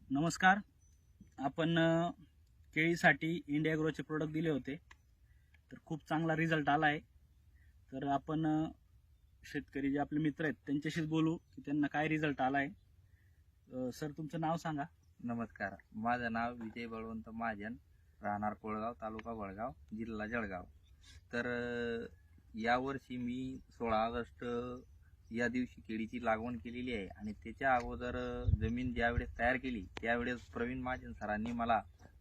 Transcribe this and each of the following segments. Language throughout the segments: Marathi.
नमस्कार. आपण केळीसाठी इंडिया ॲग्रोचे प्रोडक्ट दिले होते, तर खूप चांगला रिझल्ट आला आहे. तर आपण शेतकरी जे आपले मित्र आहेत त्यांच्याशीच बोलू की त्यांना काय रिझल्ट आला आहे. सर, तुमचं नाव सांगा. नमस्कार, माझं नाव विजय बळवंत महाजन, राहणार कोळगाव, तालुका वडगाव, जिल्हा जळगाव. तर यावर्षी मी 16 ऑगस्ट या दिवशी केळीची लागवड केलेली आहे आणि त्याच्या अगोदर जमीन ज्यावेळेस तयार केली त्यावेळेस प्रवीण महाजन सरांनी मला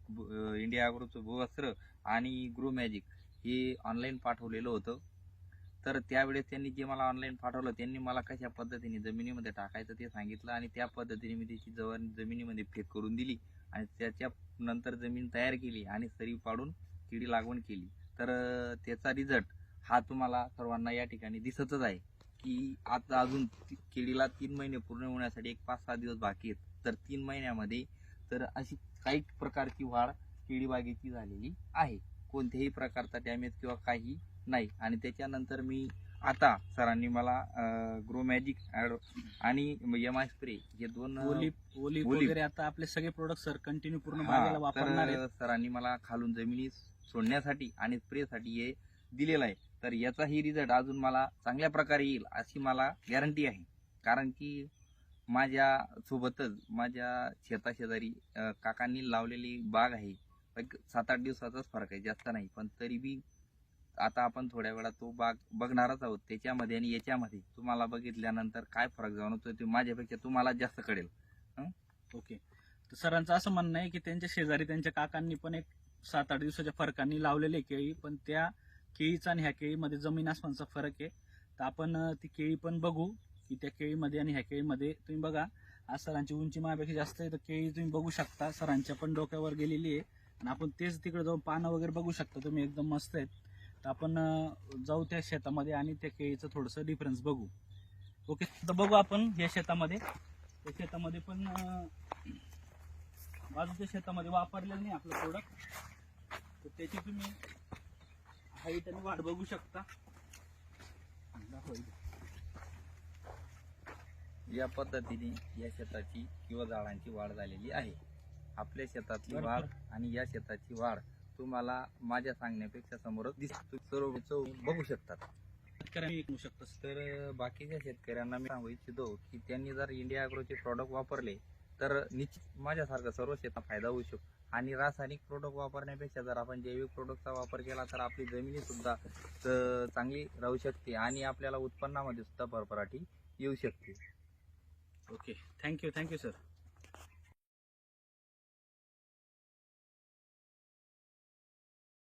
इंडिया ॲग्रोचं भूवस्त्र आणि ग्रो मॅजिक हे ऑनलाईन पाठवलेलं होतं. तर त्यावेळेस त्यांनी जे मला ऑनलाईन पाठवलं त्यांनी मला कशा पद्धतीने जमिनीमध्ये टाकायचं ते सांगितलं आणि त्या पद्धतीने मी त्याची जमिनीमध्ये फेक करून दिली आणि त्याच्या नंतर जमीन तयार केली आणि सरी पाडून केळी लागवड केली. तर त्याचा रिझल्ट हा तुम्हाला सर्वांना या ठिकाणी दिसतच आहे की आता अजून केळीला 3 महिने पूर्ण होण्यासाठी एक 5-6 दिवस बाकी आहेत. तर 3 महिन्यामध्ये तर अशी काही प्रकारची वाढ केळी बागेची झालेली आहे. कोणत्याही प्रकारचा डॅमेज किंवा काही नाही. आणि त्याच्यानंतर मी आता सरांनी मला ग्रो मॅजिक आणि एमआय स्प्रे हे दोन ओलिप वगैरे आता आपले सगळे प्रोडक्ट सर कंटिन्यू पूर्ण बागेला वापरणार आहेत. सरांनी मला खालून जमिनी सोडण्यासाठी आणि स्प्रेसाठी हे दिलेलं आहे. तर याचाही रिझल्ट अजून मला चांगल्या प्रकारे येईल अशी मला गॅरंटी आहे. कारण की माझ्या सोबतच माझ्या शेताशेजारी काकांनी लावलेली बाग आहे. 7-8 दिवसाचाच फरक आहे, जास्त नाही. पण तरी बी आता आपण थोड्या वेळात तो बाग बघणारच आहोत. त्याच्यामध्ये आणि याच्यामध्ये तुम्हाला बघितल्यानंतर काय फरक जाणवतो ते माझ्यापेक्षा तुम्हाला जास्त कळेल. ओके. तर सरांचं असं म्हणणं आहे की त्यांच्या शेजारी त्यांच्या काकांनी पण एक 7-8 दिवसाच्या फरकांनी लावलेले केळी, पण त्या केळीचा आणि ह्या केळीमध्ये जमीन आसमानचा फरक आहे. तर आपण ती केळी पण बघू की त्या केळीमध्ये आणि ह्या केळीमध्ये तुम्ही बघा, आज सरांची उंची माझ्यापेक्षा जास्त आहे. तर केळी तुम्ही बघू शकता सरांच्या पण डोक्यावर गेलेली आहे आणि आपण तेच तिकडे जाऊन पानं वगैरे बघू शकता तुम्ही, एकदम मस्त आहेत. तर आपण जाऊ त्या शेतामध्ये आणि त्या केळीचं थोडंसं डिफरन्स बघू. ओके, तर बघू आपण या शेतामध्ये. त्या शेतामध्ये पण बाजूच्या शेतामध्ये वापरलेलं नाही आपलं प्रोडक्ट, तर त्याची तुम्ही हाईट आणि वाढ बघू शकता. या पद्धतीने या शेताची किंवा झाडांची वाढ झालेली आहे. आपल्या शेतातली वाढ आणि या शेताची वाढ तुम्हाला माझ्या सांगण्यापेक्षा समोरच दिसतो. सर्व बघू शकतात. तर बाकीच्या शेतकऱ्यांना मी सांगू इच्छितो की त्यांनी जर इंडिया ॲग्रोचे प्रॉडक्ट वापरले तर निश्चित माझ्यासारखा सर्व शेतात फायदा होऊ शकतो. आणि रासायनिक प्रोडक्ट वापरण्यापेक्षा जर आपण जैविक प्रोडक्टचा वापर केला तर आपली जमिनी सुद्धा चांगली राहू शकते आणि आपल्याला उत्पन्नामध्ये सुद्धा भरभराटी येऊ शकते. Okay, thank you sir.